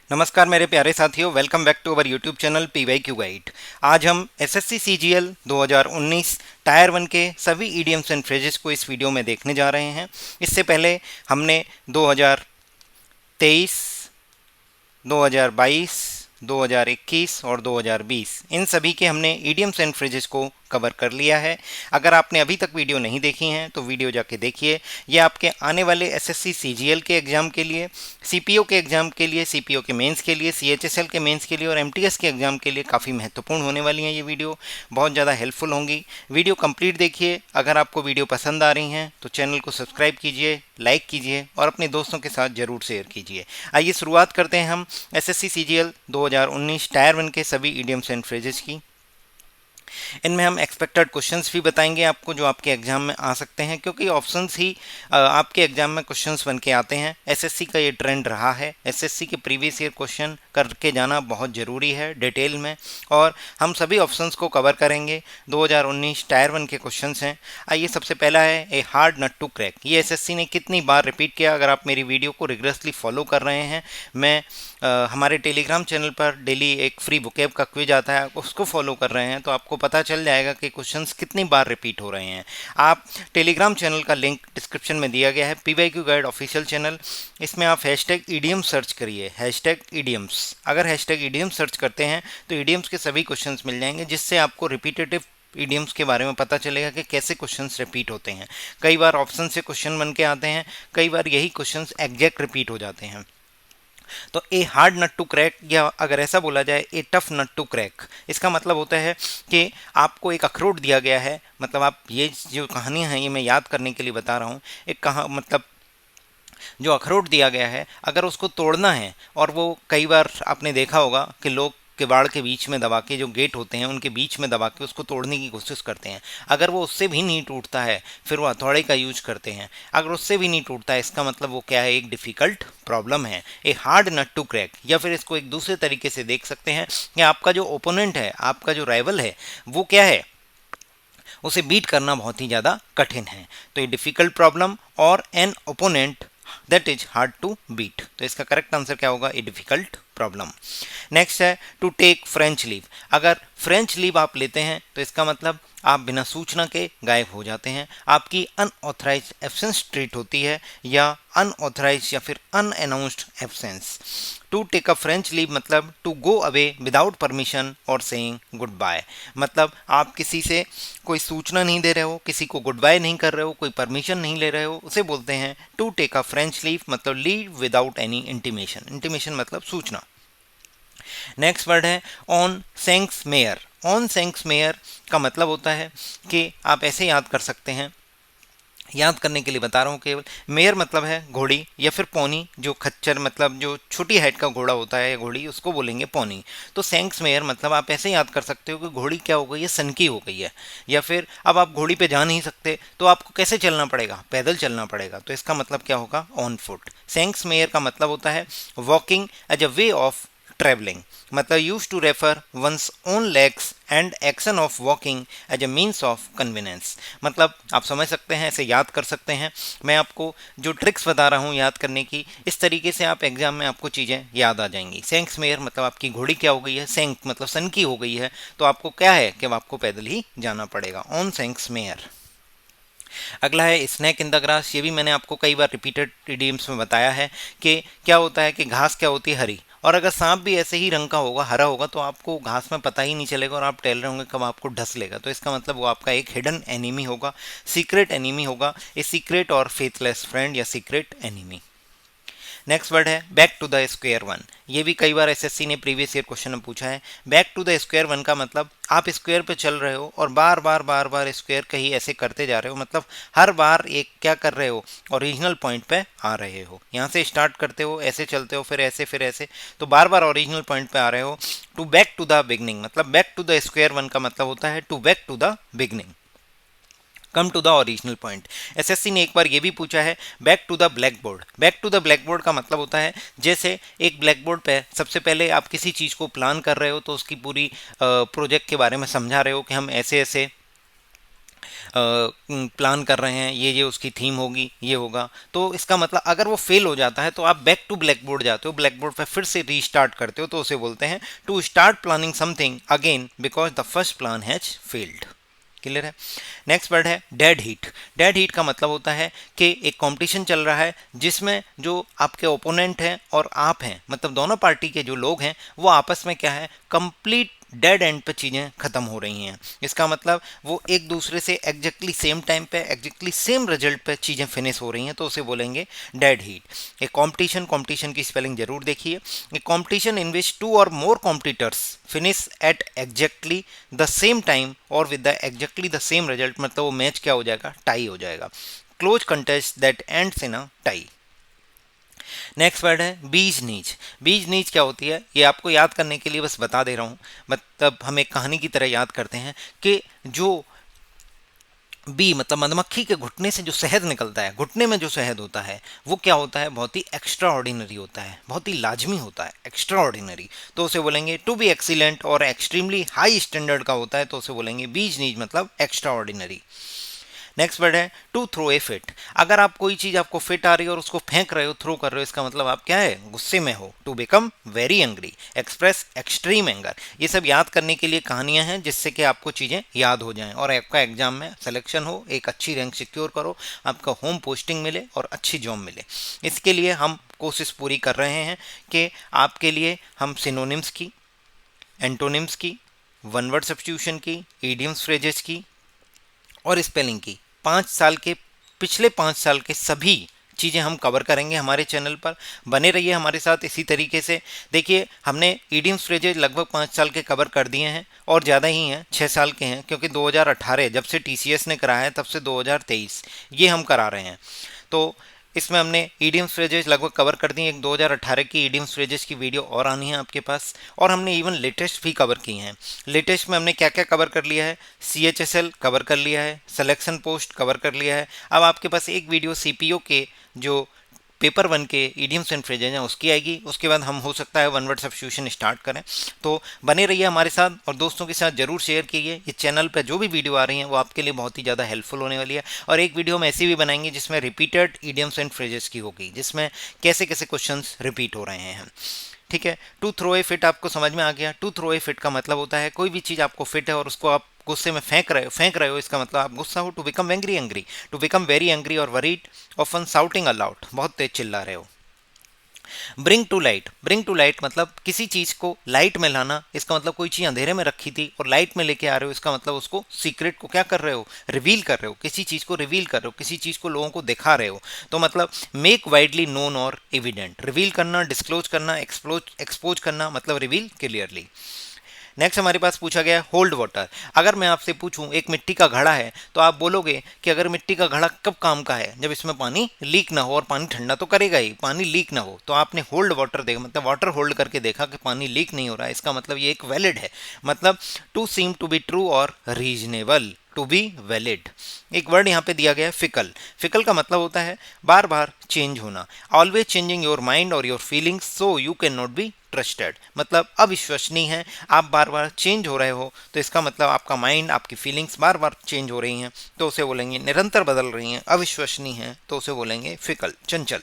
नमस्कार मेरे प्यारे साथियों, welcome back to our YouTube channel PYQ guide. आज हम एसएससी सीजीएल 2019 टायर 1 के सभी ईडियम्स एंड फ्रेजेस को इस वीडियो में देखने जा रहे हैं। इससे पहले हमने 2023, 2022, 2021 और 2020 इन सभी के हमने ईडियम्स एंड फ्रेजेस को कवर कर लिया है। अगर आपने अभी तक वीडियो नहीं देखी हैं तो वीडियो जाके देखिए। ये आपके आने वाले एसएससी सीजीएल के एग्ज़ाम के लिए, सीपीओ के एग्ज़ाम के लिए, सीपीओ के मेंस के लिए, सीएचएसएल के मेंस के लिए और एमटीएस के एग्ज़ाम के लिए काफ़ी महत्वपूर्ण होने वाली हैं। ये वीडियो बहुत ज़्यादा हेल्पफुल होंगी। वीडियो कंप्लीट देखिए। अगर आपको वीडियो पसंद आ रही हैं तो चैनल को सब्सक्राइब कीजिए, लाइक कीजिए और अपने दोस्तों के साथ ज़रूर शेयर कीजिए। आइए शुरुआत करते हैं हम एसएससी सीजीएल 2019 टायर 1 के सभी ईडियम्स एंड फ्रेजेस की। इनमें हम एक्सपेक्टेड क्वेश्चंस भी बताएंगे आपको जो आपके एग्जाम में आ सकते हैं, क्योंकि ऑप्शंस ही आपके एग्जाम में क्वेश्चंस बन के आते हैं। एसएससी का ये ट्रेंड रहा है। एसएससी के प्रीवियस ईयर क्वेश्चन करके जाना बहुत ज़रूरी है डिटेल में, और हम सभी ऑप्शंस को कवर करेंगे। 2019 टायर 1 के क्वेश्चंस हैं। आइए, सबसे पहला है a hard nut to crack. ये एसएससी ने कितनी बार रिपीट किया। अगर आप मेरी वीडियो को रिगरसली फॉलो कर रहे हैं, मैं हमारे टेलीग्राम चैनल पर डेली एक फ्री बुकेब का क्विज आता है, उसको फॉलो कर रहे हैं तो आपको पता चल जाएगा कि क्वेश्चंस कितनी बार रिपीट हो रहे हैं। आप टेलीग्राम चैनल का लिंक डिस्क्रिप्शन में दिया गया है, पीवाईक्यू गाइड ऑफिशियल चैनल। इसमें आप हैशटैग ईडीएम सर्च करिए, हैशटैग ईडीएम्स। अगर हैशटैग ईडीएम सर्च करते हैं तो ईडीएम्स के सभी क्वेश्चंस मिल जाएंगे, जिससे आपको रिपीटेटिव ईडियम्स के बारे में पता चलेगा कि कैसे क्वेश्चंस रिपीट होते हैं। कई बार ऑप्शन से क्वेश्चन बन के आते हैं, कई बार यही क्वेश्चंस एग्जैक्ट रिपीट हो जाते हैं। तो a hard nut to crack, या अगर ऐसा बोला जाए a tough nut to crack, इसका मतलब होता है कि आपको एक अखरोट दिया गया है। मतलब आप, ये जो कहानियाँ हैं ये मैं याद करने के लिए बता रहा हूँ। मतलब जो अखरोट दिया गया है, अगर उसको तोड़ना है, और वो कई बार आपने देखा होगा कि लोग किवाड़ के बीच में दबा के, जो गेट होते हैं उनके बीच में दबा के उसको तोड़ने की कोशिश करते हैं। अगर वो उससे भी नहीं टूटता है फिर वो हथौड़े का यूज करते हैं। अगर उससे भी नहीं टूटता है, इसका मतलब वो क्या है, एक डिफ़िकल्ट प्रॉब्लम है, a hard nut to crack. या फिर इसको एक दूसरे तरीके से देख सकते हैं कि आपका जो ओपोनेंट है, आपका जो राइवल है, वो क्या है, उसे बीट करना बहुत ही ज़्यादा कठिन है। तो ये डिफ़िकल्ट प्रॉब्लम और an opponent that is hard to beat. तो इसका करेक्ट आंसर क्या होगा, ए डिफ़िकल्ट प्रॉब्लम। नेक्स्ट है टू टेक फ्रेंच लीव। अगर फ्रेंच लीव आप लेते हैं तो इसका मतलब आप बिना सूचना के गायब हो जाते हैं, आपकी अनऑथराइज एब्सेंस ट्रीट होती है, या अनऑथराइज या फिर unannounced absence. To take a French leave मतलब to go away without permission और सेइंग गुड बाय। मतलब आप किसी से कोई सूचना नहीं दे रहे हो, किसी को गुड बाय नहीं कर रहे हो, कोई परमिशन नहीं ले रहे हो, उसे बोलते हैं to take a French leave, मतलब leave without any intimation. Intimation मतलब सूचना। नेक्स्ट वर्ड है on shanks mare. On shanks mare का मतलब होता है कि आप ऐसे याद कर सकते हैं, याद करने के लिए बता रहा हूँ केवल। मेयर मतलब है घोड़ी या फिर पोनी, जो खच्चर मतलब जो छोटी हाइट का घोड़ा होता है या घोड़ी, उसको बोलेंगे पोनी। तो सेंक्स मेयर मतलब आप ऐसे याद कर सकते हो कि घोड़ी क्या हो गई है, सनकी हो गई है। या फिर अब आप घोड़ी पे जा नहीं सकते तो आपको कैसे चलना पड़ेगा, पैदल चलना पड़ेगा। तो इसका मतलब क्या होगा, ऑन फुट। सेंक्स मेयर का मतलब होता है walking as a way of travelling, मतलब use to refer one's own legs and action of walking as a means of convenience. मतलब आप समझ सकते हैं, ऐसे याद कर सकते हैं। मैं आपको जो ट्रिक्स बता रहा हूँ याद करने की, इस तरीके से आप एग्जाम में आपको चीज़ें याद आ जाएंगी। सेंक्स मेयर मतलब आपकी घोड़ी क्या हो गई है, सेंक मतलब सन की हो गई है, तो आपको क्या है कि आपको पैदल ही जाना पड़ेगा, ऑन सेंक्स मेयर। अगला है स्नैक इन द ग्रास। ये भी मैंने आपको कई बार रिपीटेड इडियम्स में बताया है कि क्या होता है कि घास क्या होती है, हरी। और अगर सांप भी ऐसे ही रंग का होगा, हरा होगा, तो आपको घास में पता ही नहीं चलेगा और आप टहल रहे होंगे कब आपको ढस लेगा। तो इसका मतलब वो आपका एक हिडन एनिमी होगा, सीक्रेट एनिमी होगा, ए सीक्रेट और फेथलेस फ्रेंड या सीक्रेट एनिमी। नेक्स्ट वर्ड है back to the square one. ये भी कई बार एसएससी ने प्रीवियस ईयर क्वेश्चन में पूछा है। Back to the square one का मतलब आप स्क्वायर पे चल रहे हो और बार बार बार बार स्क्वायर का ही ऐसे करते जा रहे हो, मतलब हर बार एक क्या कर रहे हो, ओरिजिनल पॉइंट पे आ रहे हो। यहाँ से स्टार्ट करते हो, ऐसे चलते हो, फिर ऐसे, तो बार बार ओरिजिनल पॉइंट पे आ रहे हो। To back to the beginning, मतलब back to the square one का मतलब होता है to back to the beginning, come to the original point. SSC ने एक बार ये भी पूछा है back to the blackboard. Back to the blackboard का मतलब होता है जैसे एक ब्लैक बोर्ड पे सबसे पहले आप किसी चीज़ को प्लान कर रहे हो तो उसकी पूरी प्रोजेक्ट के बारे में समझा रहे हो कि हम ऐसे ऐसे प्लान कर रहे हैं, ये उसकी थीम होगी, ये होगा, तो इसका मतलब अगर वो फेल हो जाता है तो आप बैक टू ब्लैक बोर्ड जाते हो, ब्लैक बोर्ड पर फिर से रीस्टार्ट करते हो, तो उसे बोलते हैं to start planning something again because the first plan has failed. Clear है। नेक्स्ट वर्ड है डेड हीट। डेड हीट का मतलब होता है कि एक कंपटीशन चल रहा है जिसमें जो आपके ओपोनेंट हैं और आप हैं, मतलब दोनों पार्टी के जो लोग हैं वो आपस में क्या है, कंप्लीट डेड एंड पे चीज़ें ख़त्म हो रही हैं। इसका मतलब वो एक दूसरे से एग्जैक्टली सेम टाइम पे एग्जैक्टली सेम रिजल्ट पे चीज़ें फिनिश हो रही हैं, तो उसे बोलेंगे डेड हीट। एक कंपटीशन की स्पेलिंग जरूर देखिए। A competition in which two और more competitors finish at exactly the same time और with the exactly the same result, मतलब वो मैच क्या हो जाएगा, टाई हो जाएगा। Close contest that ends in a tie. Next word है बीज नीच। बीज नीच क्या होती है, ये आपको याद करने के लिए बस बता दे रहा हूँ, मतलब हम एक कहानी की तरह याद करते हैं कि जो बी मतलब मधुमक्खी के घुटने से जो शहद निकलता है, घुटने में जो शहद होता है वो क्या होता है, बहुत ही एक्स्ट्रा ऑर्डिनरी होता है, बहुत ही लाजमी होता है, एक्स्ट्रा ऑर्डिनरी, तो उसे बोलेंगे टू बी एक्सीलेंट, और एक्सट्रीमली हाई स्टैंडर्ड का होता है तो उसे बोलेंगे बीज नीच मतलब एक्स्ट्रा ऑर्डिनरी। नेक्स्ट वर्ड है टू थ्रो ए फिट। अगर आप कोई चीज आपको फिट आ रही है और उसको फेंक रहे हो, थ्रो कर रहे हो, इसका मतलब आप क्या है, गुस्से में हो। To become very angry, express extreme anger. ये सब याद करने के लिए कहानियां हैं जिससे कि आपको चीजें याद हो जाएं और आपका एग्जाम में सिलेक्शन हो, एक अच्छी रैंक सिक्योर करो, आपका होम पोस्टिंग मिले और अच्छी जॉब मिले। इसके लिए हम कोशिश पूरी कर रहे हैं कि आपके लिए हम सिनोनिम्स की, एंटोनिम्स की, वन वर्ड सब्स्टिट्यूशन की, इडियम्स फ्रेजेस की और स्पेलिंग की 5 साल के, पिछले 5 साल के सभी चीज़ें हम कवर करेंगे हमारे चैनल पर। बने रहिए हमारे साथ इसी तरीके से। देखिए हमने इडियम्स फ्रेजेज लगभग 5 साल के कवर कर दिए हैं और ज़्यादा ही हैं, 6 साल के हैं, क्योंकि 2018 जब से टीसीएस ने कराया है तब से 2023 ये हम करा रहे हैं। तो इसमें हमने ईडियम्स फ्रेजेस लगभग कवर कर दी। एक 2018 की ईडियम्स फ्रेजेस की वीडियो और आनी है आपके पास, और हमने इवन लेटेस्ट भी कवर की हैं। लेटेस्ट में हमने क्या क्या कवर कर लिया है, CHSL कवर कर लिया है, सिलेक्शन पोस्ट कवर कर लिया है। अब आपके पास एक वीडियो CPO के जो पेपर 1 के इडियम्स एंड फ्रेजेज हैं उसकी आएगी, उसके बाद हम हो सकता है वन वर्ड सब्स्टिट्यूशन स्टार्ट करें। तो बने रहिए हमारे साथ और दोस्तों के साथ जरूर शेयर कीजिए। इस चैनल पर जो भी वीडियो आ रही हैं वो आपके लिए बहुत ही ज़्यादा हेल्पफुल होने वाली है। और एक वीडियो हम ऐसी भी बनाएंगे जिसमें रिपीटेड इडियम्स एंड फ्रेजेस की होगी, जिसमें कैसे कैसे क्वेश्चन रिपीट हो रहे हैं। ठीक है। टू थ्रो ए फिट आपको समझ में आ गया। टू थ्रो ए फिट का मतलब होता है कोई भी चीज़ आपको फिट है और उसको आप गुस्से में फेंक रहे हो, इसका मतलब आप गुस्सा हो। To become very angry, to become very angry और वरीड, ऑफन साउटिंग अलाउड, बहुत तेज चिल्ला रहे हो। Bring to light, bring to light मतलब किसी चीज को लाइट में लाना, इसका मतलब कोई चीज अंधेरे में रखी थी और लाइट में लेके आ रहे हो, इसका मतलब उसको सीक्रेट को क्या कर रहे हो, रिवील कर रहे हो, किसी चीज को रिवील कर रहे हो, किसी चीज को लोगों को दिखा रहे हो। तो मतलब मेक वाइडली नोन और एविडेंट, रिवील करना, डिस्क्लोज करना, एक्सपोज करना, मतलब रिवील क्लियरली। नेक्स्ट हमारे पास पूछा गया होल्ड वाटर। अगर मैं आपसे पूछूं एक मिट्टी का घड़ा है तो आप बोलोगे कि अगर मिट्टी का घड़ा कब काम का है, जब इसमें पानी लीक ना हो, और पानी ठंडा तो करेगा ही, पानी लीक ना हो। तो आपने होल्ड वाटर देखा, मतलब वाटर होल्ड करके देखा कि पानी लीक नहीं हो रहा है, इसका मतलब ये एक वैलिड है। मतलब to seem to be true or reasonable, to be valid. एक वर्ड यहाँ पे दिया गया है फिकल। फिकल का मतलब होता है बार बार चेंज होना, ऑलवेज चेंजिंग योर माइंड और your feelings so you can not be trusted, मतलब अविश्वसनीय है, आप बार बार चेंज हो रहे हो, तो इसका मतलब आपका माइंड, आपकी फीलिंग्स बार बार चेंज हो रही हैं, तो उसे बोलेंगे निरंतर बदल रही हैं, अविश्वसनीय है, तो उसे बोलेंगे फिकल, चंचल।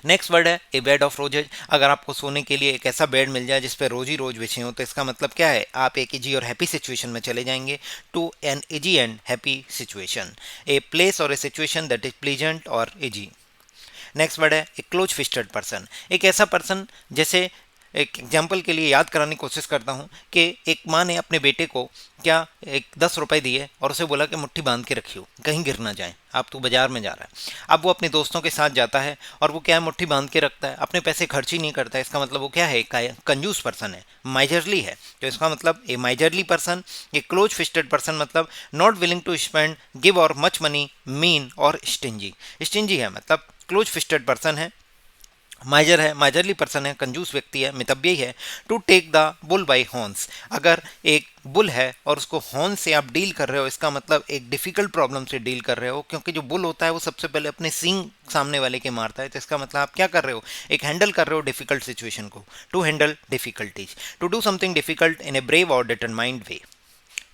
नेक्स्ट वर्ड है ए बेड ऑफ रोजेज। अगर आपको सोने के लिए एक ऐसा बेड मिल जाए जिस पे रोज ही रोज बिछे हो, तो इसका मतलब क्या है, आप एक इजी और हैप्पी सिचुएशन में चले जाएंगे, to an easy and happy situation. A place or a situation that is pleasant or easy. Next word है ए क्लोज फिस्टेड पर्सन। एक ऐसा पर्सन, जैसे एक एग्जाम्पल के लिए याद कराने की कोशिश करता हूँ कि एक माँ ने अपने बेटे को क्या एक 10 रुपए दिए और उसे बोला कि मुट्ठी बांध के रखियो, कहीं गिर ना जाए, आप तू बाजार में जा रहा है। अब वो अपने दोस्तों के साथ जाता है और वो क्या है, मुट्ठी बांध के रखता है, अपने पैसे खर्च ही नहीं करता है। इसका मतलब वो क्या है, कंजूस पर्सन है, माइजरली है। तो इसका मतलब a miserly person, a close fisted person मतलब not willing to spend, give or much money, mean or stingy. Stingy है मतलब क्लोज फिस्टेड पर्सन है, माइजर है, माइजरली पर्सन है, कंजूस व्यक्ति है, मितव्ययी है। To take the bull by horns, अगर एक बुल है और उसको हॉर्न से आप डील कर रहे हो, इसका मतलब एक डिफिकल्ट प्रॉब्लम से डील कर रहे हो, क्योंकि जो बुल होता है वो सबसे पहले अपने सींग सामने वाले के मारता है। तो इसका मतलब आप क्या कर रहे हो, एक हैंडल कर रहे हो डिफिकल्ट सिचुएशन को। To handle difficulties, to do something difficult in a brave or determined way.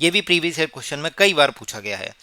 ये भी प्रीवियस ईयर क्वेश्चन में कई बार पूछा गया है।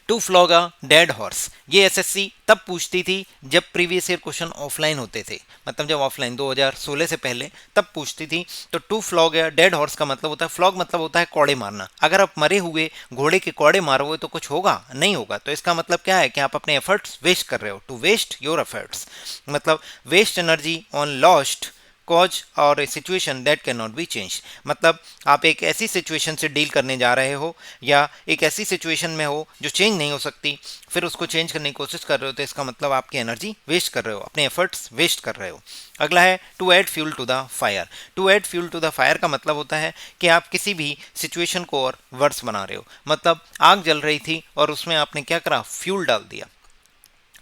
To flog a dead horse, ये एसएससी तब पूछती थी जब प्रीवियस ईयर क्वेश्चन ऑफलाइन होते थे, मतलब जब ऑफलाइन 2016 से पहले तब पूछती थी। तो टू फ्लॉग या डेड हॉर्स का मतलब होता है, फ्लॉग मतलब होता है कौड़े मारना। अगर आप मरे हुए घोड़े के कौड़े मारोगे तो कुछ होगा नहीं होगा, तो इसका मतलब क्या है कि आप अपने एफर्ट्स वेस्ट कर रहे हो। टू वेस्ट योर एफर्ट्स मतलब waste energy on lost cause और situation that can not be change, मतलब आप एक ऐसी सिचुएशन से डील करने जा रहे हो या एक ऐसी सिचुएशन में हो जो चेंज नहीं हो सकती, फिर उसको चेंज करने की कोशिश कर रहे हो, तो इसका मतलब आपकी एनर्जी वेस्ट कर रहे हो, अपने एफर्ट्स वेस्ट कर रहे हो। अगला है to add fuel to the fire. To add fuel to the fire का मतलब होता है कि आप किसी भी सिचुएशन को और वर्स बना रहे हो, मतलब आग जल रही थी और उसमें आपने क्या करा, फ्यूल डाल दिया।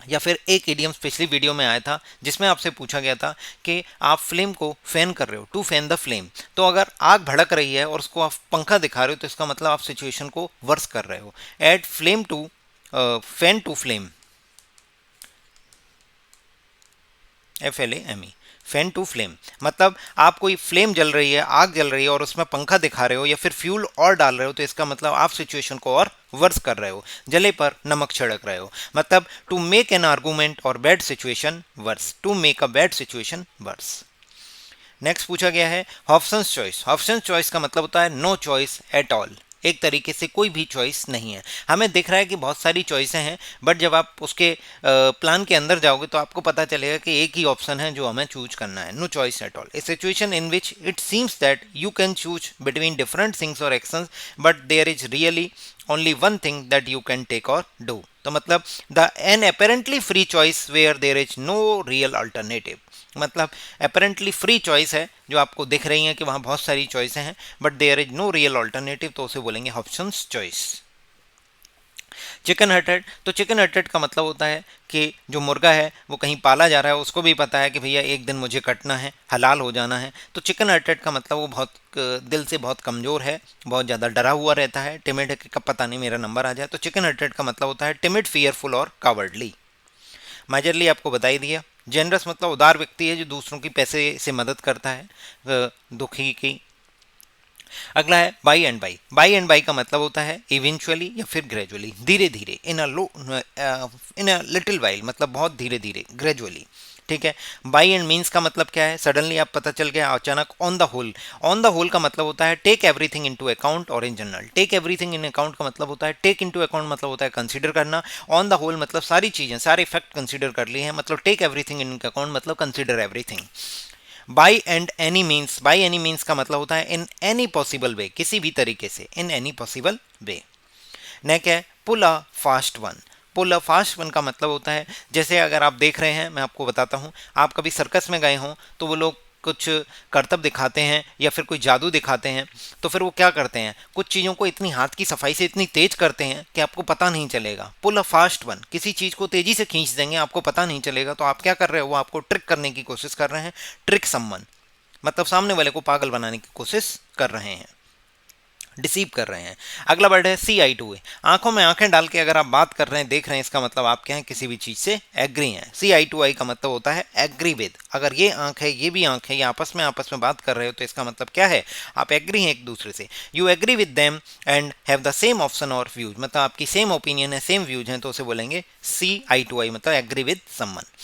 या फिर एक इडियम पिछली वीडियो में आया था जिसमें आपसे पूछा गया था कि आप फ्लेम को फैन कर रहे हो, टू फैन द फ्लेम। तो अगर आग भड़क रही है और उसको आप पंखा दिखा रहे हो तो इसका मतलब आप सिचुएशन को वर्स कर रहे हो। Add flame to fan to flame, FLAME, fan to flame, मतलब आप कोई फ्लेम जल रही है, आग जल रही है और उसमें पंखा दिखा रहे हो या फिर फ्यूल और डाल रहे हो, तो इसका मतलब आप सिचुएशन को और वर्स कर रहे हो, जले पर नमक छिड़क रहे हो। मतलब to make an argument or bad situation worse, to make a bad situation worse. Next पूछा गया है हॉब्सन्स चॉइस। हॉब्सन्स चॉइस का मतलब होता है नो चॉइस एट ऑल, एक तरीके से कोई भी चॉइस नहीं है। हमें दिख रहा है कि बहुत सारी चॉइसें हैं, बट जब आप उसके प्लान के अंदर जाओगे तो आपको पता चलेगा कि एक ही ऑप्शन है जो हमें चूज करना है, no choice at all. A situation in which it seems that you can choose between different things और actions but there is really only one thing that you can take or do। तो मतलब the an apparently free choice where there is no real alternative, मतलब apparently free choice है जो आपको दिख रही है कि वहाँ बहुत सारी चॉइसें हैं but there is no real alternative, तो उसे बोलेंगे ऑप्शंस चॉइस। चिकन हटेड, तो चिकन हटेड का मतलब होता है कि जो मुर्गा है वो कहीं पाला जा रहा है, उसको भी पता है कि भैया एक दिन मुझे कटना है, हलाल हो जाना है। तो चिकन हटेड का मतलब वो बहुत दिल से बहुत कमज़ोर है, बहुत ज़्यादा डरा हुआ रहता है, टिमिड है कि कब पता नहीं मेरा नंबर आ जाए। तो चिकन हटेड का मतलब होता है टिमिड, फियरफुल और कावर्डली। मेजरली आपको बता ही दिया। जेनरस मतलब उदार व्यक्ति है जो दूसरों की पैसे से मदद करता है, दुखी की। अगला है by and by. By and by का मतलब होता है इवेंचुअली या फिर ग्रेजुअली, धीरे धीरे, इन अ लिटिल वाइल, मतलब बहुत धीरे धीरे, ग्रेजुअली। ठीक है। बाई एंड मीन्स का मतलब क्या है, सडनली आप पता चल गया अचानक। On the whole, on the whole का मतलब होता है take everything into account or in general. Take everything in account का मतलब होता है, टेक इनटू अकाउंट मतलब होता है कंसीडर करना। ऑन द होल मतलब सारी चीजें, सारे फैक्ट कंसीडर कर लिए हैं, मतलब टेक एवरीथिंग इन अकाउंट मतलब consider everything. By and any means, by any means का मतलब होता है इन एनी पॉसिबल वे, किसी भी तरीके से, in any possible way. Next है pull a fast one. Pull a fast one का मतलब होता है, जैसे अगर आप देख रहे हैं, मैं आपको बताता हूँ, आप कभी सर्कस में गए हों तो वो लोग कुछ करतब दिखाते हैं या फिर कोई जादू दिखाते हैं, तो फिर वो क्या करते हैं, कुछ चीज़ों को इतनी हाथ की सफाई से इतनी तेज करते हैं कि आपको पता नहीं चलेगा। पुल अ फास्ट वन, किसी चीज़ को तेजी से खींच देंगे, आपको पता नहीं चलेगा। तो आप क्या कर रहे हो, वो आपको ट्रिक करने की कोशिश कर रहे हैं। ट्रिक समवन मतलब सामने वाले को पागल बनाने की कोशिश कर रहे हैं, डिसीव कर रहे हैं। अगला वर्ड है CI2A। आंखों में आंखें डाल के अगर आप बात कर रहे हैं, देख रहे हैं, इसका मतलब आप क्या हैं, किसी भी चीज से एग्री हैं। CI2I का मतलब होता है एग्री विद। अगर ये आंख है, ये भी आंख है, ये आपस में बात कर रहे हो, तो इसका मतलब क्या है, आप एग्री हैं एक दूसरे से। You agree with them and have the same option और व्यूज, मतलब आपकी सेम ओपिनियन है, सेम व्यूज हैं, तो उसे बोलेंगे CI2I, मतलब agree with someone.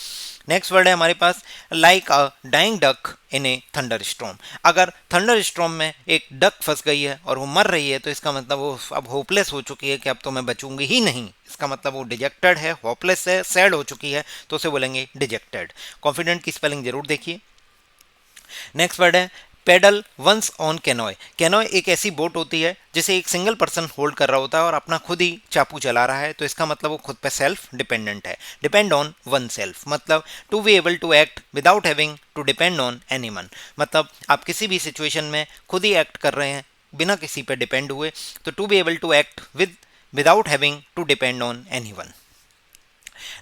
Next word है हमारे पास like a dying duck in a thunderstorm. अगर थंडर स्टॉर्म में एक डक फंस गई है और वो मर रही है, तो इसका मतलब वो अब होपलेस हो चुकी है कि अब तो मैं बचूंगी ही नहीं। इसका मतलब वो डिजेक्टेड है, होपलेस है, सैड हो चुकी है, तो उसे बोलेंगे डिजेक्टेड। कॉन्फिडेंट की स्पेलिंग जरूर देखिए। नेक्स्ट वर्ड है पेडल वंस ऑन कैनोय। कैनोय एक ऐसी बोट होती है जिसे एक सिंगल पर्सन होल्ड कर रहा होता है और अपना खुद ही चापू चला रहा है, तो इसका मतलब वो खुद पे सेल्फ डिपेंडेंट है। डिपेंड ऑन वन सेल्फ मतलब to be able to act without having to depend on anyone, मतलब आप किसी भी सिचुएशन में खुद ही एक्ट कर रहे हैं बिना किसी पे डिपेंड हुए। तो to be able to act without having to depend on anyone.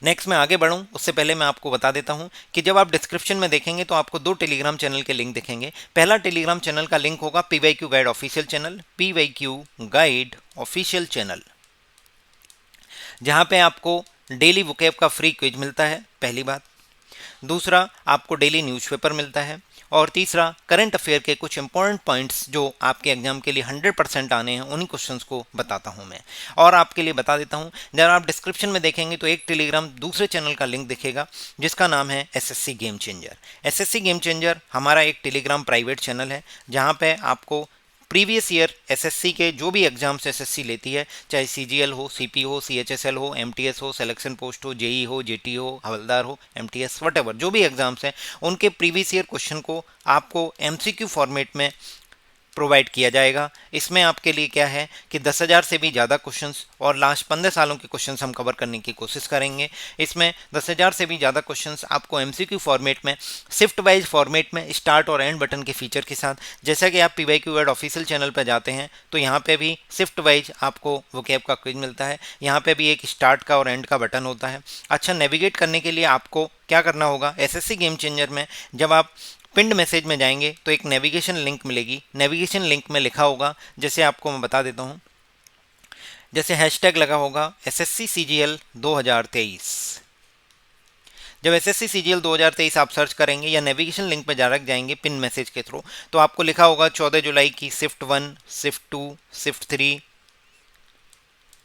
Next मैं आगे बढ़ूं उससे पहले मैं आपको बता देता हूं कि जब आप डिस्क्रिप्शन में देखेंगे तो आपको दो टेलीग्राम चैनल के लिंक दिखेंगे। पहला टेलीग्राम चैनल का लिंक होगा PYQ guide official channel, PYQ guide official channel, जहां पे आपको डेली वोकैब का फ्री क्विज मिलता है, पहली बात। दूसरा, आपको डेली न्यूज़पेपर मिलता है। और तीसरा, करंट अफेयर के कुछ इंपॉर्टेंट पॉइंट्स जो आपके एग्जाम के लिए 100% आने हैं, उन्हीं क्वेश्चंस को बताता हूं मैं। और आपके लिए बता देता हूं, जब आप डिस्क्रिप्शन में देखेंगे तो एक टेलीग्राम दूसरे चैनल का लिंक दिखेगा जिसका नाम है SSC game changer. SSC game changer हमारा एक टेलीग्राम प्राइवेट चैनल है जहां पे आपको प्रीवियस ईयर एसएससी के जो भी एग्जाम्स एसएससी लेती है, चाहे सीजीएल हो, सीपी हो, सीएचएसएल हो, एमटीएस हो, सिलेक्शन पोस्ट हो, जेई हो, जेटी हो, हवलदार हो, एमटीएस, वटेवर जो भी एग्जाम्स हैं, उनके प्रीवियस ईयर क्वेश्चन को आपको एमसीक्यू फॉर्मेट में प्रोवाइड किया जाएगा। इसमें आपके लिए क्या है कि 10,000 से भी ज़्यादा क्वेश्चंस और लास्ट 15 सालों के क्वेश्चंस हम कवर करने की कोशिश करेंगे। इसमें 10,000 से भी ज़्यादा क्वेश्चंस आपको एमसीक्यू फॉर्मेट में, शिफ्ट वाइज फॉर्मेट में, स्टार्ट और एंड बटन के फीचर के साथ। जैसा कि आप पीवाईक्यू गाइड ऑफिशियल चैनल पर जाते हैं तो यहाँ पे भी शिफ्ट वाइज आपको वोकैब का क्विज मिलता है। यहाँ पे भी एक स्टार्ट का और एंड का बटन होता है। अच्छा, नेविगेट करने के लिए आपको क्या करना होगा, एसएससी गेम चेंजर में जब आप पिंड मैसेज में जाएंगे तो एक नेविगेशन लिंक मिलेगी। नेविगेशन लिंक में लिखा होगा, जैसे आपको मैं बता देता हूं, जैसे हैशटैग लगा होगा एसएससी सीजीएल 2023। जब एसएससी सीजीएल 2023 आप सर्च करेंगे या नेविगेशन लिंक पर डायरेक्ट जाएंगे पिन मैसेज के थ्रू, तो आपको लिखा होगा 14 जुलाई की शिफ्ट 1, शिफ्ट 2, शिफ्ट 3,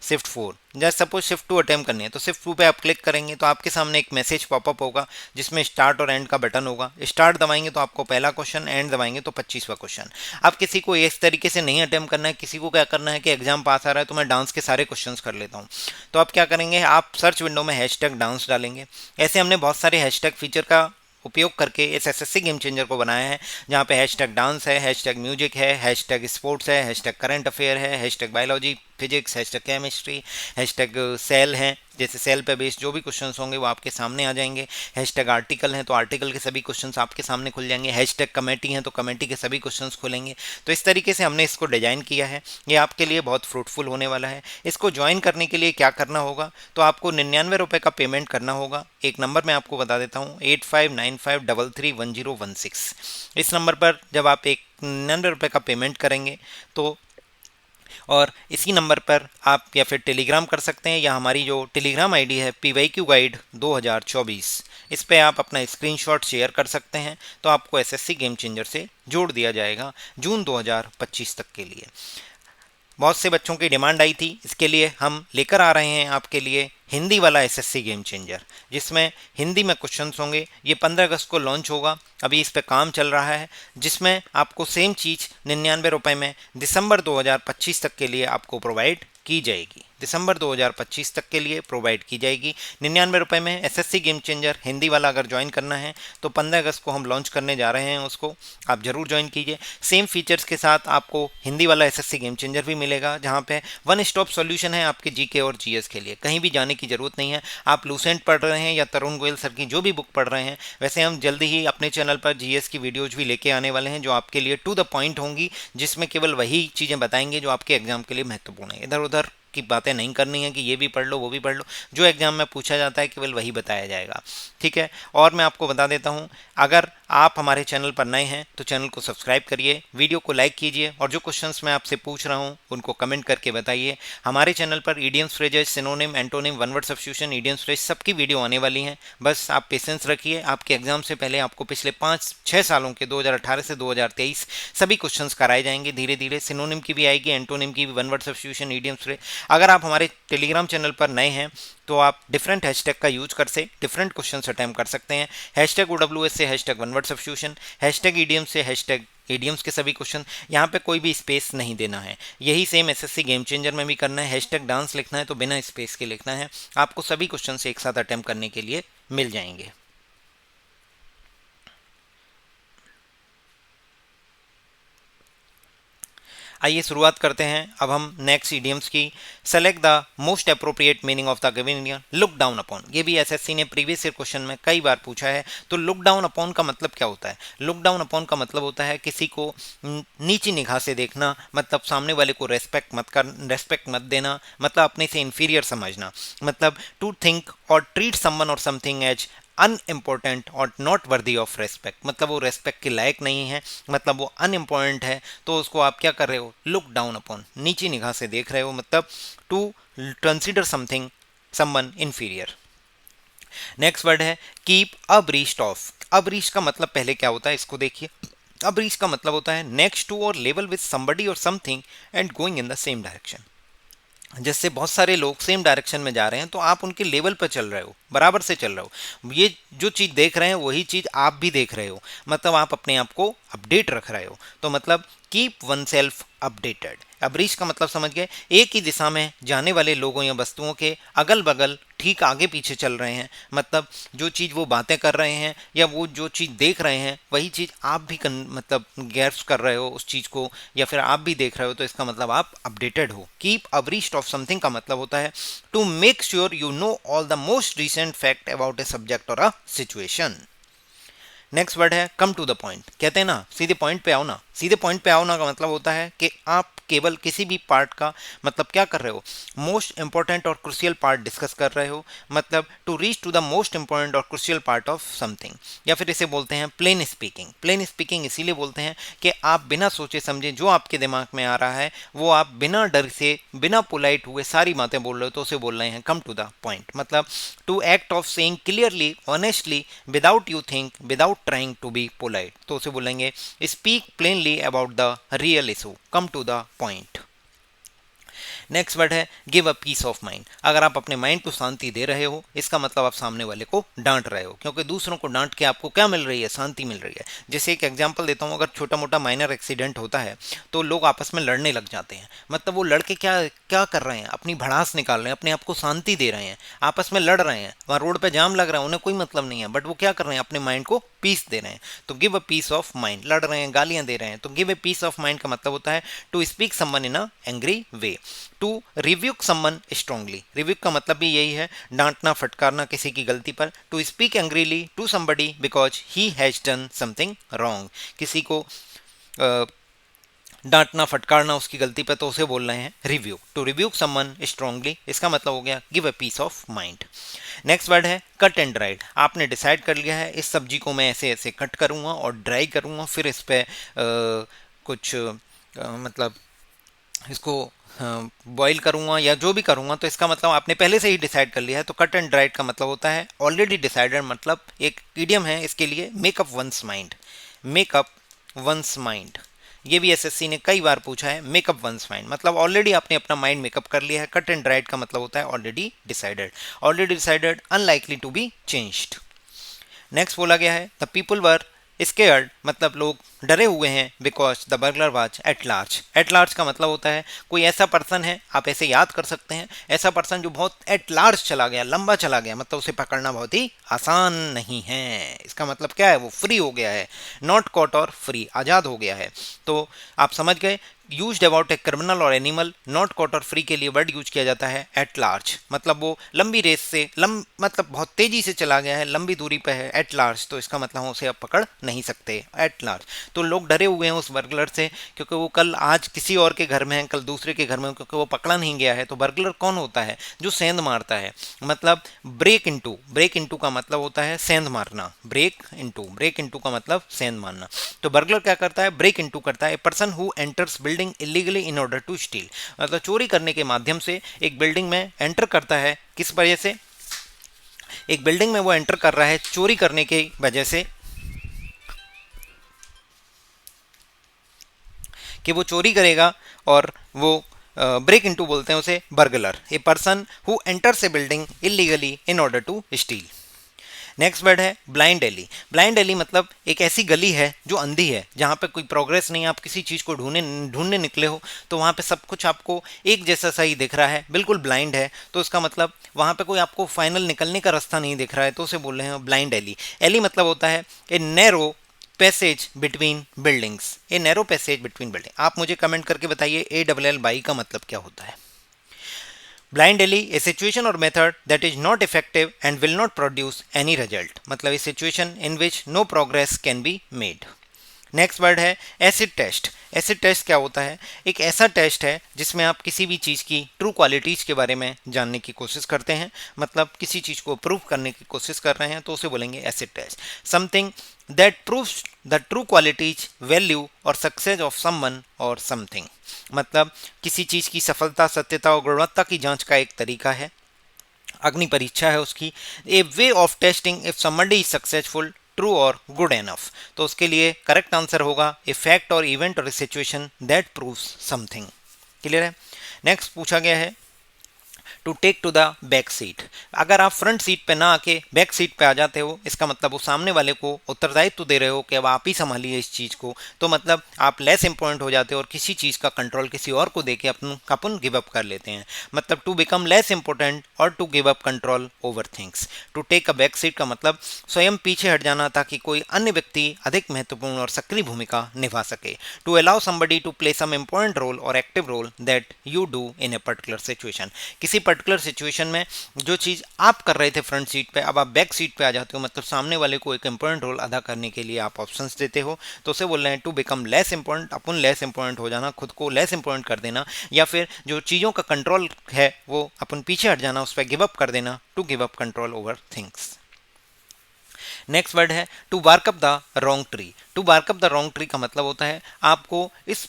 शिफ्ट 4। जैसे सपोज शिफ्ट 2 अटेम्प्ट करनी है तो शिफ्ट 2 पे आप क्लिक करेंगे तो आपके सामने एक मैसेज पॉपअप होगा जिसमें स्टार्ट और एंड का बटन होगा। स्टार्ट दबाएंगे तो आपको पहला क्वेश्चन, एंड दबाएंगे तो 25वां क्वेश्चन। अब किसी को इस तरीके से नहीं अटेम्प्ट करना है, किसी को क्या करना है कि एग्जाम पास आ रहा है तो मैं डांस के सारे क्वेश्चन कर लेता हूँ, तो आप क्या करेंगे, आप सर्च विंडो में हैशटैग डांस डालेंगे। ऐसे हमने बहुत सारे हैशटैग फीचर का उपयोग करके इस एसएससी गेम चेंजर को बनाया है, जहाँ पे हैशटैग डांस है, हैशटैग म्यूजिक है, हैशटैग स्पोर्ट्स है, हैशटैग करंट अफेयर है, hashtag biology, physics, hashtag chemistry, hashtag cell है, जैसे सेल पे बेस्ड जो भी क्वेश्चंस होंगे वो आपके सामने आ जाएंगे। हैशटैग आर्टिकल है तो आर्टिकल के सभी क्वेश्चंस आपके सामने खुल जाएंगे। हैशटैग कमेटी है तो कमेटी के सभी क्वेश्चंस खुलेंगे। तो इस तरीके से हमने इसको डिजाइन किया है, ये आपके लिए बहुत फ्रूटफुल होने वाला है। इसको ज्वाइन करने के लिए क्या करना होगा, तो आपको 99 रुपये का पेमेंट करना होगा। एक नंबर मैं आपको बता देता हूँ, 8595331016। इस नंबर पर जब आप एक 99 रुपये का पेमेंट करेंगे तो, और इसी नंबर पर आप या फिर टेलीग्राम कर सकते हैं, या हमारी जो टेलीग्राम आईडी है पीवाईक्यू गाइड 2024, इस पे आप अपना स्क्रीनशॉट शेयर कर सकते हैं तो आपको एसएससी गेम चेंजर से जोड़ दिया जाएगा जून 2025 तक के लिए। बहुत से बच्चों की डिमांड आई थी, इसके लिए हम लेकर आ रहे हैं आपके लिए हिंदी वाला एसएससी गेम चेंजर, जिसमें हिंदी में क्वेश्चंस होंगे। ये 15 अगस्त को लॉन्च होगा, अभी इस पे काम चल रहा है, जिसमें आपको सेम चीज़ 99 रुपये में दिसंबर 2025 तक के लिए आपको प्रोवाइड की जाएगी। दिसंबर 2025 तक के लिए प्रोवाइड की जाएगी 99 रुपये में एसएससी गेम चेंजर हिंदी वाला। अगर ज्वाइन करना है तो 15 अगस्त को हम लॉन्च करने जा रहे हैं, उसको आप जरूर ज्वाइन कीजिए। सेम फीचर्स के साथ आपको हिंदी वाला एसएससी गेम चेंजर भी मिलेगा, जहाँ पे वन स्टॉप सॉल्यूशन है आपके जीके और जीएस के लिए। कहीं भी जाने की जरूरत नहीं है। आप लूसेंट पढ़ रहे हैं या तरुण गोयल सर की जो भी बुक पढ़ रहे हैं, वैसे हम जल्दी ही अपने चैनल पर जीएस की वीडियोज भी लेके आने वाले हैं जो आपके लिए टू द पॉइंट होंगी, जिसमें केवल वही चीज़ें बताएंगे जो आपके एग्जाम के लिए महत्वपूर्ण है। इधर उधर की बातें नहीं करनी है कि ये भी पढ़ लो वो भी पढ़ लो, जो एग्जाम में पूछा जाता है केवल वही बताया जाएगा, ठीक है। और मैं आपको बता देता हूँ, अगर आप हमारे चैनल पर नए हैं तो चैनल को सब्सक्राइब करिए, वीडियो को लाइक कीजिए, और जो क्वेश्चंस मैं आपसे पूछ रहा हूँ उनको कमेंट करके बताइए। हमारे चैनल पर idioms, phrases, synonym, antonym, one word substitution, idioms, phrase सबकी वीडियो आने वाली हैं। बस आप पेशेंस रखिए, आपके एग्जाम से पहले आपको पिछले 5-6 सालों के 2018 से 2023 सभी क्वेश्चंस कराए जाएंगे धीरे धीरे। सिनोनिम की भी आएगी, एंटोनिम की भी, one word substitution, idioms, phrase. अगर आप हमारे टेलीग्राम चैनल पर नए हैं तो आप डिफरेंट हैशटैग का यूज कर से डिफरेंट क्वेश्चन अटैम्प्ट कर सकते हैं। हैशटैग OWS से hashtag one word substitution, hashtag EDM से हैशटैग ईडीएम्स के सभी क्वेश्चन। यहाँ पे कोई भी स्पेस नहीं देना है। यही सेम एसएससी गेम चेंजर में भी करना है। हैशटैग डांस लिखना है तो बिना स्पेस के लिखना है। आपको सभी क्वेश्चन एक साथ अटैम्प्ट करने के लिए मिल जाएंगे। आइए शुरुआत करते हैं अब हम नेक्स्ट इडियम्स की। Select the most appropriate meaning of the given idiom, look down upon. ये भी एसएससी ने प्रीवियस ईयर क्वेश्चन में कई बार पूछा है। तो लुक डाउन अपॉन का मतलब क्या होता है? लुक डाउन अपॉन का मतलब होता है किसी को नीची निगाह से देखना, मतलब सामने वाले को रेस्पेक्ट मत देना, मतलब अपने से इंफीरियर समझना, मतलब टू थिंक और treat someone or something as unimportant और नॉट वर्दी ऑफ रेस्पेक्ट, मतलब वो रेस्पेक्ट के लायक नहीं है, मतलब वो अनइम्पोर्टेंट है, तो उसको आप क्या कर रहे हो? लुक डाउन अपॉन, नीची निगाह से देख रहे हो, मतलब to consider something someone inferior. Next word है कीप अब्रीस्ट ऑफ। अब्रीस्ट का मतलब पहले क्या होता है इसको देखिए। अब्रीस्ट का मतलब होता है नेक्स्ट टू और लेवल विद समबडी और something and going in the same direction. जैसे बहुत सारे लोग सेम डायरेक्शन में जा रहे हैं तो आप उनके लेवल पर चल रहे हो, बराबर से चल रहे हो। ये जो चीज़ देख रहे हैं वही चीज़ आप भी देख रहे हो, मतलब आप अपने आप को अपडेट रख रहे हो। तो मतलब कीप वन सेल्फ अपडेटेड। अब्रीश का मतलब समझ गए, एक ही दिशा में जाने वाले लोगों या वस्तुओं के अगल बगल ठीक आगे पीछे चल रहे हैं। मतलब जो चीज़ वो बातें कर रहे हैं या वो जो चीज़ देख रहे हैं वही चीज़ आप भी मतलब गैस कर रहे हो उस चीज़ को, या फिर आप भी देख रहे हो, तो इसका मतलब आप अपडेटेड हो। कीप अब्रीस्ट ऑफ समथिंग का मतलब होता है to make sure you know all the most recent fact about a subject or a situation. Next word है कम टू द पॉइंट। कहते हैं ना सीधे पॉइंट पे आओ ना। सीधे पॉइंट पे आओ ना का मतलब होता है कि आप केवल किसी भी पार्ट का मतलब क्या कर रहे हो, most important or crucial part discuss कर रहे हो। मतलब to reach to the most important or crucial part of something, या फिर इसे बोलते हैं प्लेन स्पीकिंग। प्लेन स्पीकिंग इसीलिए बोलते हैं कि आप बिना सोचे समझे जो आपके दिमाग में आ रहा है वो आप बिना डर से, बिना पोलाइट हुए सारी बातें बोल रहे हो, तो उसे बोल रहे हैं कम टू द पॉइंट। मतलब to act of saying clearly honestly without you think without trying to be polite, तो उसे बोलेंगे speak plainly about the real issue, come to the point. Next word है give a piece of mind. अगर आप अपने mind को शांति दे रहे हो इसका मतलब आप सामने वाले को डांट रहे हो, क्योंकि दूसरों को डांट के आपको क्या मिल रही है, शांति मिल रही है। जैसे एक एग्जांपल देता हूँ, अगर छोटा मोटा माइनर एक्सीडेंट होता है तो लोग आपस में लड़ने लग जाते हैं। मतलब वो लड़के क्या क्या कर रहे हैं, अपनी भड़ास निकाल रहे हैं, अपने आप को शांति दे रहे हैं, आपस में लड़ रहे हैं, वहाँ रोड पे जाम लग रहा है, उन्हें कोई मतलब नहीं है, बट वो क्या कर रहे हैं, अपने माइंड को पीस दे रहे हैं। तो give a piece of mind, लड़ रहे हैं, गालियां दे रहे हैं, तो give a piece of mind का मतलब होता है to speak someone in a angry way, to rebuke someone strongly. Rebuke का मतलब भी यही है, डांटना फटकारना किसी की गलती पर। To speak angrily to somebody because he has done something wrong, किसी को डांटना फटकारना उसकी गलती पर, तो उसे बोल रहे हैं review, to review someone strongly. इसका मतलब हो गया give a piece of mind. Next word है कट एंड ड्राइड। आपने डिसाइड कर लिया है इस सब्जी को मैं ऐसे ऐसे कट करूंगा और ड्राई करूंगा, फिर इस पर कुछ मतलब इसको बॉईल करूंगा या जो भी करूंगा, तो इसका मतलब आपने पहले से ही डिसाइड कर लिया है। तो कट एंड ड्राइड का मतलब होता है ऑलरेडी डिसाइडेड। मतलब एक इडियम है इसके लिए, make up once mind. Make up once mind, ये भी एसएससी ने कई बार पूछा है। मेकअप वंस माइंड मतलब ऑलरेडी आपने अपना माइंड मेकअप कर लिया है। कट एंड ड्राइड का मतलब होता है already decided. Already decided, unlikely to be changed. Next बोला गया है द पीपल वर स्केयर्ड, मतलब लोग डरे हुए हैं, because the burglar was at large. At large का मतलब होता है कोई ऐसा पर्सन है, आप ऐसे याद कर सकते हैं, ऐसा पर्सन जो बहुत एट लार्ज चला गया, लंबा चला गया, मतलब उसे पकड़ना बहुत ही आसान नहीं है। इसका मतलब क्या है, वो फ्री हो गया है, नॉट कॉट और फ्री, आज़ाद हो गया है। तो आप समझ गए, यूज्ड अबाउट ए क्रिमिनल और एनिमल। नॉट कॉट और फ्री के लिए वर्ड यूज किया जाता है एट लार्ज, मतलब वो लंबी रेस से मतलब बहुत तेजी से चला गया है, लंबी दूरी पे है, एट लार्ज, तो इसका मतलब उसे आप पकड़ नहीं सकते, एट लार्ज। तो लोग डरे हुए हैं उस बर्गलर से, क्योंकि वो कल आज किसी और के घर में है, कल दूसरे के घर में, क्योंकि वो पकड़ा नहीं गया है। तो बर्गलर कौन होता है, जो सेंध मारता है। मतलब ब्रेक इनटू, ब्रेक इनटू का मतलब होता है सेंध मारना, ब्रेक इनटू का मतलब सेंध मारना। तो बर्गलर क्या करता है, ब्रेक इनटू करता है। A person who enters building illegally in order to steal, मतलब चोरी करने के माध्यम से एक बिल्डिंग में एंटर करता है। किस वजह से, एक बिल्डिंग में वो एंटर कर रहा है चोरी करने की वजह से, कि वो चोरी करेगा, और वो ब्रेक इनटू बोलते हैं उसे burglar. A person who enters a building illegally in order to steal. Next word है ब्लाइंड एली। ब्लाइंड एली मतलब एक ऐसी गली है जो अंधी है, जहाँ पे कोई प्रोग्रेस नहीं है, आप किसी चीज़ को ढूंढने निकले हो तो वहाँ पे सब कुछ आपको एक जैसा सा ही दिख रहा है, बिल्कुल ब्लाइंड है। तो इसका मतलब वहाँ पे कोई आपको फाइनल निकलने का रास्ता नहीं दिख रहा है, तो उसे बोल रहे हैं ब्लाइंड एली। एली मतलब होता है a narrow passage between buildings, a narrow passage between building. आप मुझे कमेंट करके बताइए ALL बाई का मतलब क्या होता है। ब्लाइंड एली ए सिचुएशन और method that is not effective and will not produce any result, मतलब a situation in which no progress can be made. Next word है एसिड टेस्ट। एसिड टेस्ट क्या होता है, एक ऐसा टेस्ट है जिसमें आप किसी भी चीज़ की ट्रू क्वालिटीज़ के बारे में जानने की कोशिश करते हैं, मतलब किसी चीज़ को प्रूव करने की कोशिश कर रहे हैं, तो उसे बोलेंगे acid test. Something that proves the true qualities, value or success of someone or something, मतलब किसी चीज़ की सफलता, सत्यता और गुणवत्ता की जांच का एक तरीका है। अग्नि परीक्षा है उसकी। A way of testing if somebody is successful, true और गुड एनफ। तो उसके लिए करेक्ट आंसर होगा ए फैक्ट और इवेंट और situation that proves something. Clear है। नेक्स्ट पूछा गया है to take to the back seat. अगर आप फ्रंट सीट पे ना आके बैक सीट पे आ जाते हो, इसका मतलब वो सामने वाले को उत्तरदायित्व दे रहे हो कि अब आप ही संभालिए इस चीज़ को, तो मतलब आप लेस इंपॉर्टेंट हो जाते हो और किसी चीज़ का कंट्रोल किसी और को देके अपन गिव अप कर लेते हैं। मतलब to become less important or to give up control over things. To take a back seat का मतलब स्वयं पीछे हट जाना ताकि कोई अन्य व्यक्ति अधिक महत्वपूर्ण और सक्रिय भूमिका निभा सके। To allow somebody to play some important role और active role that you do in a particular situation. किसी पर्टिकुलर सिचुएशन में जो चीज़ आप कर रहे थे फ्रंट सीट पे, अब आप बैक सीट पे आ जाते हो, मतलब सामने वाले को एक इंपॉर्टेंट रोल अदा करने के लिए आप ऑप्शंस देते हो। तो उसे बोल रहे हैं टू बिकम लेस इंपॉर्टेंट, अपन लेस इंपॉर्टेंट हो जाना, खुद को लेस इंपॉर्टेंट कर देना, या फिर जो चीज़ों का कंट्रोल है वो अपन पीछे हट जाना, उस पर गिव अप कर देना, to give up control over things. Next word है to bark up the wrong tree. To bark up the wrong tree का मतलब होता है आपको इस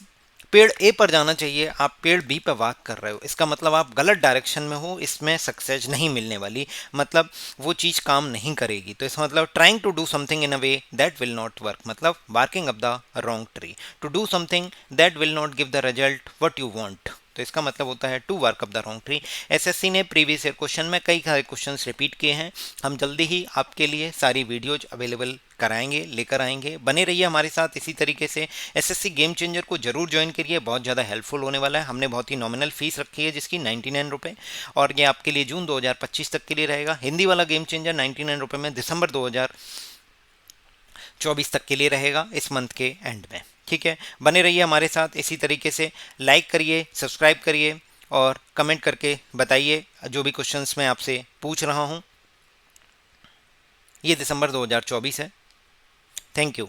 पेड़ ए पर जाना चाहिए, आप पेड़ बी पर वॉक कर रहे हो। इसका मतलब आप गलत डायरेक्शन में हो, इसमें सक्सेस नहीं मिलने वाली, मतलब वो चीज़ काम नहीं करेगी। तो इसका मतलब trying to do something in a way that will not work, मतलब barking up the wrong tree. To do something that will not give the result what you want, तो इसका मतलब होता है to work up the wrong tree. SSC ने previous year question में कई सारे क्वेश्चंस रिपीट किए हैं। हम जल्दी ही आपके लिए सारी वीडियोज अवेलेबल कराएंगे, लेकर आएंगे। बने रहिए हमारे साथ इसी तरीके से। एसएससी गेम चेंजर को जरूर ज्वाइन करिए, बहुत ज़्यादा हेल्पफुल होने वाला है। हमने बहुत ही नॉमिनल फीस रखी है जिसकी 99 रुपये, और ये आपके लिए जून 2025 तक के लिए रहेगा। हिंदी वाला गेम चेंजर 99 रुपये में दिसंबर 2024 तक के लिए रहेगा, इस मंथ के एंड में। ठीक है, बने रहिए हमारे साथ इसी तरीके से। लाइक करिए, सब्सक्राइब करिए और कमेंट करके बताइए जो भी क्वेश्चंस मैं आपसे पूछ रहा हूँ। ये दिसंबर 2024 है। Thank you.